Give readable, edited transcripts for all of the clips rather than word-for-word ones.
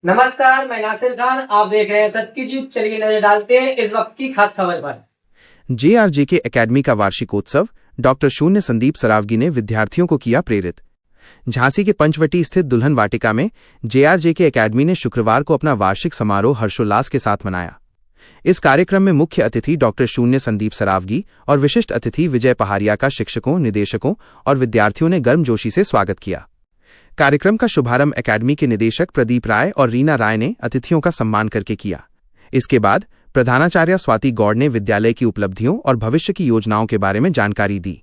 नमस्कार, मैं नासिर खान। आप देख रहे हैं सत्यजीत। चलिए नजर डालते हैं इस वक्त की खास खबर पर। JRJK एकेडमी का वार्षिकोत्सव। डॉक्टर शून्य संदीप सरावगी ने विद्यार्थियों को किया प्रेरित। झांसी के पंचवटी स्थित दुल्हन वाटिका में JRJK एकेडमी ने शुक्रवार को अपना वार्षिक समारोह हर्षोल्लास के साथ मनाया। इस कार्यक्रम में मुख्य अतिथि डॉक्टर शून्य संदीप सरावगी और विशिष्ट अतिथि विजय पहाड़िया का शिक्षकों, निदेशकों और विद्यार्थियों ने गर्मजोशी से स्वागत किया। कार्यक्रम का शुभारंभ एकेडमी के निदेशक प्रदीप राय और रीना राय ने अतिथियों का सम्मान करके किया। इसके बाद प्रधानाचार्य स्वाति गौड़ ने विद्यालय की उपलब्धियों और भविष्य की योजनाओं के बारे में जानकारी दी।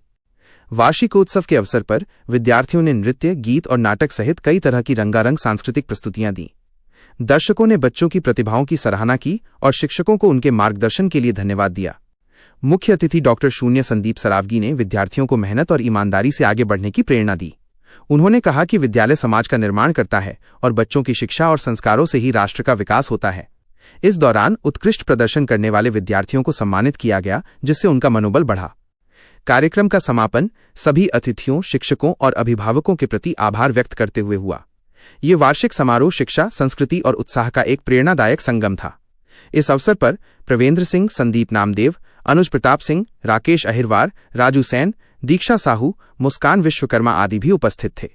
वार्षिकोत्सव के अवसर पर विद्यार्थियों ने नृत्य, गीत और नाटक सहित कई तरह की रंगारंग सांस्कृतिक प्रस्तुतियां दी। दर्शकों ने बच्चों की प्रतिभाओं की सराहना की और शिक्षकों को उनके मार्गदर्शन के लिए धन्यवाद दिया। मुख्य अतिथि डॉक्टर शून्य संदीप सरावगी ने विद्यार्थियों को मेहनत और ईमानदारी से आगे बढ़ने की प्रेरणा दी। उन्होंने कहा कि विद्यालय समाज का निर्माण करता है और बच्चों की शिक्षा और संस्कारों से ही राष्ट्र का विकास होता है। इस दौरान उत्कृष्ट प्रदर्शन करने वाले विद्यार्थियों को सम्मानित किया गया, जिससे उनका मनोबल बढ़ा। कार्यक्रम का समापन सभी अतिथियों, शिक्षकों और अभिभावकों के प्रति आभार व्यक्त करते हुए हुआ। ये वार्षिक समारोह शिक्षा, संस्कृति और उत्साह का एक प्रेरणादायक संगम था। इस अवसर पर प्रवेंद्र सिंह, संदीप नामदेव, अनुज प्रताप सिंह, राकेश अहिरवार, राजू सैन, दीक्षा साहू, मुस्कान विश्वकर्मा आदि भी उपस्थित थे।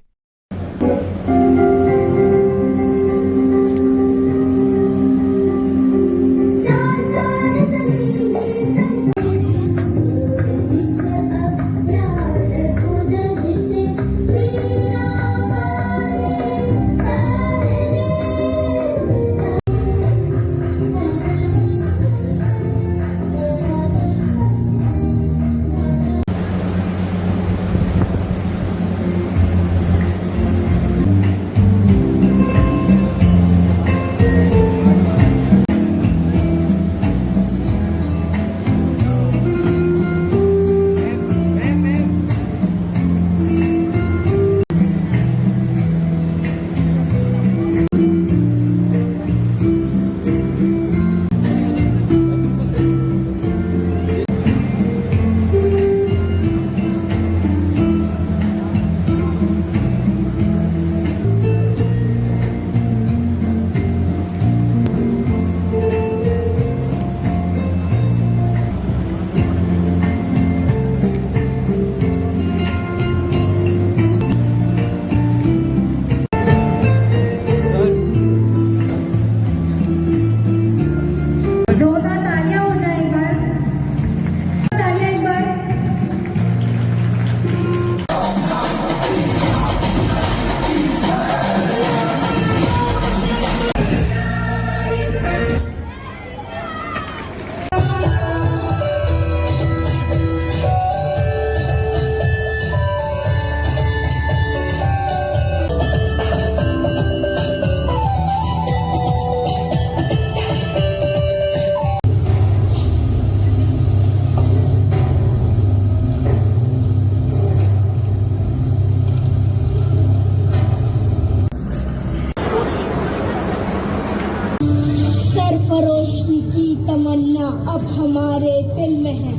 सरफरोशी की तमन्ना अब हमारे दिल में है,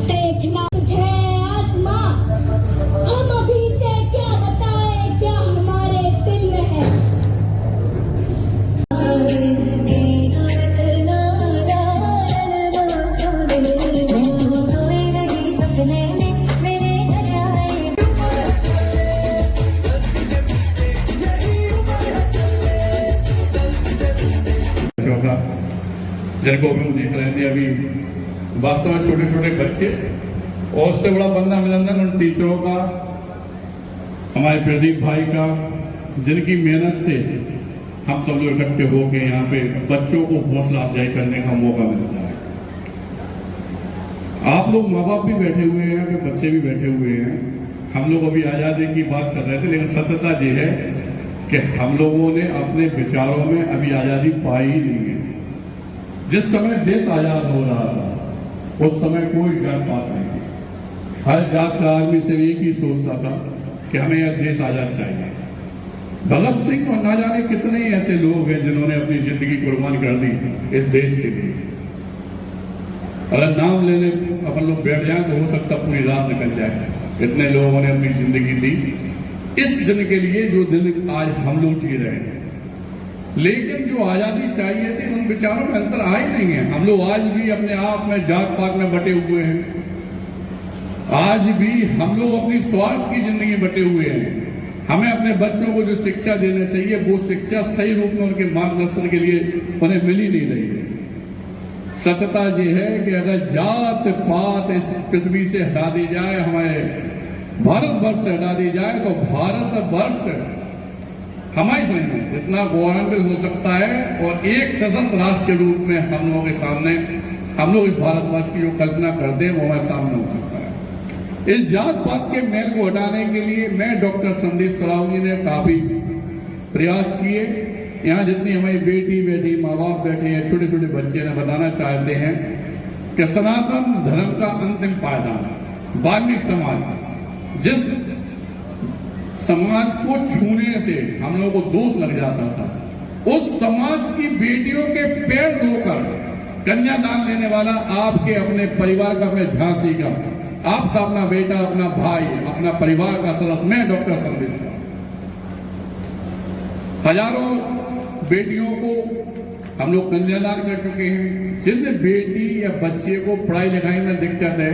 देखना तुझे आसमां। हम अभी से क्या बताएं, क्या हमारे दिल में है। जिनको भी देख रहे थे अभी वास्तव में छोटे छोटे बच्चे, और उससे बड़ा बंदा अभिनंदन उन टीचरों का, हमारे प्रदीप भाई का, जिनकी मेहनत से हम सब लोग इकट्ठे होकर यहाँ पे बच्चों को हौसला अफजाई करने का मौका मिलता है। आप लोग माँ बाप भी बैठे हुए हैं, बच्चे भी बैठे हुए हैं। हम लोग अभी आज़ादी की बात कर रहे थे, लेकिन सत्यता ये है कि हम लोगों ने अपने विचारों में अभी आज़ादी पाई ही नहीं है। जिस समय देश आजाद हो रहा था उस समय कोई जात पात नहीं थी। हर जात का आदमी सिर्फ एक ही सोचता था कि हमें यह देश आजाद चाहिए। भगत सिंह और ना जाने कितने ऐसे लोग हैं जिन्होंने अपनी जिंदगी कुर्बान कर दी इस देश के लिए। अगर नाम लेने अपन लोग बैठ जाए तो हो सकता पूरी रात निकल जाए। इतने लोगों ने अपनी जिंदगी दी इस दिन के लिए, जो दिन आज हम लोग जी रहे हैं। लेकिन जो आजादी चाहिए थी उन विचारों में अंतर आ ही नहीं है। हम लोग आज भी अपने आप में जात पात में बटे हुए हैं, आज भी हम लोग अपनी स्वार्थ की जिंदगी बटे हुए हैं। हमें अपने बच्चों को जो शिक्षा देना चाहिए वो शिक्षा सही रूप में उनके मार्गदर्शन के लिए उन्हें मिल ही नहीं रही है। सत्यता ये है कि अगर जात पात इस पृथ्वी से हटा दी जाए, हमारे भारतवर्ष से हटा दी जाए, तो भारतवर्ष हमारी समझ में जितना गौरवान्वित हो सकता है और एक सशक्त राष्ट्र के रूप में हम लोगों के सामने, हम लोग इस भारतवर्ष की जो कल्पना करते हैं वो हमारे सामने हो सकता है। इस जात पात के मैल को हटाने के लिए मैं डॉक्टर संदीप सराव जी ने काफी प्रयास किए। यहाँ जितनी हमारी बेटी बैठी, माँ बाप बैठे हैं, छोटे छोटे बच्चे ने बताना चाहते हैं कि सनातन धर्म का अंतिम पायदान वाल्मीकि समाज, जिस समाज को छूने से हम लोगों को दोष लग जाता था, उस समाज की बेटियों के पैर धोकर कन्यादान लेने वाला आपके अपने परिवार का, अपने झांसी का, आपका अपना बेटा, अपना भाई, अपना परिवार का सदस्य, मैं डॉक्टर संदीप सराव, हजारों बेटियों को हम लोग कन्यादान कर चुके हैं। जिन बेटी या बच्चे को पढ़ाई लिखाई में दिक्कत है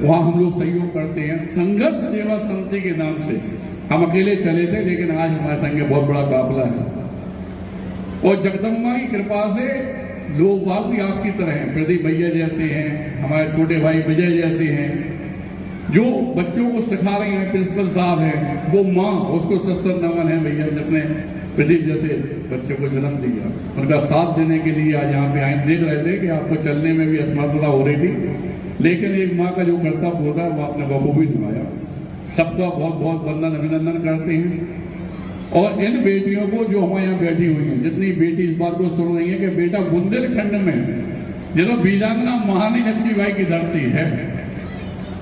वहां हम लोग सहयोग करते हैं। संघर्ष सेवा समिति के नाम से हम अकेले चले थे, लेकिन आज हमारे संग बहुत बड़ा काफिला है और जगदम्बा की कृपा से लोग बाग भी आपकी तरह हैं, प्रदीप भैया जैसे हैं, हमारे छोटे भाई विजय जैसे हैं, जो बच्चों को सिखा रहे हैं। प्रिंसिपल साहब हैं, वो माँ, उसको सत्संग नमन है भैया जिसने प्रदीप जैसे बच्चे को जन्म दिया। उनका साथ देने के लिए आज यहाँ पे आए। देख रहे थे कि आपको चलने में भी असमर्थता हो रही थी, लेकिन एक माँ का जो कर्तव्य होता है वो आपने बखूबी निभाया। सबका बहुत बहुत वंदन अभिनंदन करते हैं। और इन बेटियों को जो हमारे यहाँ बैठी हुई हैं, जितनी बेटी इस बात को सुन रही है कि बेटा बुंदेलखंड में जो बीजांगना महारानी लक्ष्मीबाई की धरती है,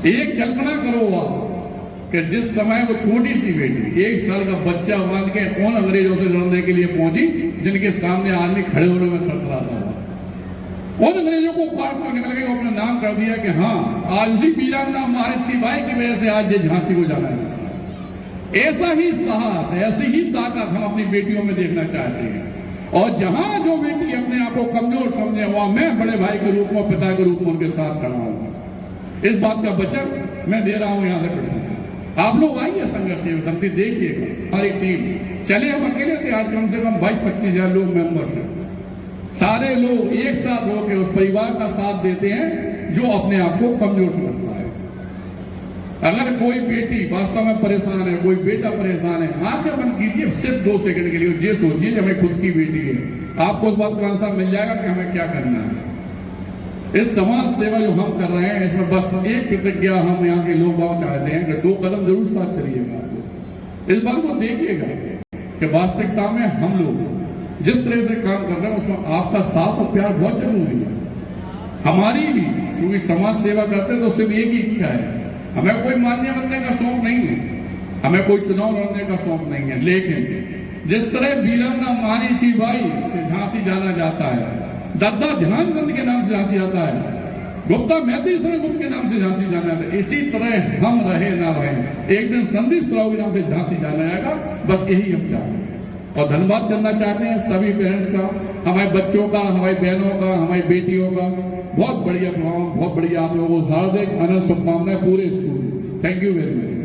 एक कल्पना करो आप कि जिस समय वो छोटी सी बेटी 1 साल का बच्चा मान के उन अंग्रेजों से लड़ने के लिए पहुंची जिनके सामने आदमी खड़े होने में थरथराता था। उन अंग्रेजों को काट कर निकल गए, अपना नाम कर दिया कि हाँ, आज उसी बीजांगना महारानी लक्ष्मीबाई की वजह से आज ये झांसी को जाना है। ऐसा ही साहस, ऐसी ही ताकत हम अपनी बेटियों में देखना चाहते हैं। और जहां जो बेटी अपने आप को कमजोर समझे, वहां मैं बड़े भाई के रूप में, पिता के रूप में उनके साथ खड़ा हूं। इस बात का वचन मैं दे रहा हूं यहां से। आप लोग आइए संघर्ष समिति, देखिएगा हमारी टीम चले। हम अकेले थे, आज कम से कम 22-25 हजार लोग मेंबर्स हैं। सारे लोग एक साथ होकर उस परिवार का साथ देते हैं जो अपने आप को कमजोर समझता है। अगर कोई बेटी वास्तव में परेशान है, कोई बेटा परेशान है, आंखें बंद कीजिए सिर्फ 2 सेकंड के लिए, ये सोचिए कि हमें खुद की बेटी है, आपको उस बात का आंसर मिल जाएगा कि हमें क्या करना है। इस समाज सेवा जो हम कर रहे हैं, इसमें बस एक प्रतिज्ञा हम यहाँ के लोग गाँव चाहते हैं कि 2 कदम जरूर साथ चलिएगा। इस बात को देखिएगा कि वास्तविकता में हम लोग जिस तरह से काम कर रहे हैं उसमें आपका साथ और प्यार बहुत जरूरी है। हमारी भी क्योंकि समाज सेवा करते हैं तो सिर्फ एक ही इच्छा है, हमें कोई मान्य बनने का शौक नहीं है, हमें कोई चुनाव लड़ने का शौक नहीं है। लेकिन जिस तरह बीरांगना महारानी लक्ष्मीबाई से झांसी जाना जाता है, दादा ध्यानचंद के नाम से झांसी जाता है, गुप्ता मेहती गुप्त के नाम से झांसी जाना है, इसी तरह हम रहे ना रहे एक दिन संदीप सराव के नाम से झांसी जाना आएगा। बस यही हम चाहते हैं और धन्यवाद करना चाहते हैं सभी पेरेंट्स का, हमारे बच्चों का, हमारी बहनों का, हमारी बेटियों का। बहुत बढ़िया प्रोग्राम, बहुत बढ़िया। आप लोगों को हार्दिक अनंत शुभकामनाएं पूरे school. Thank you very much.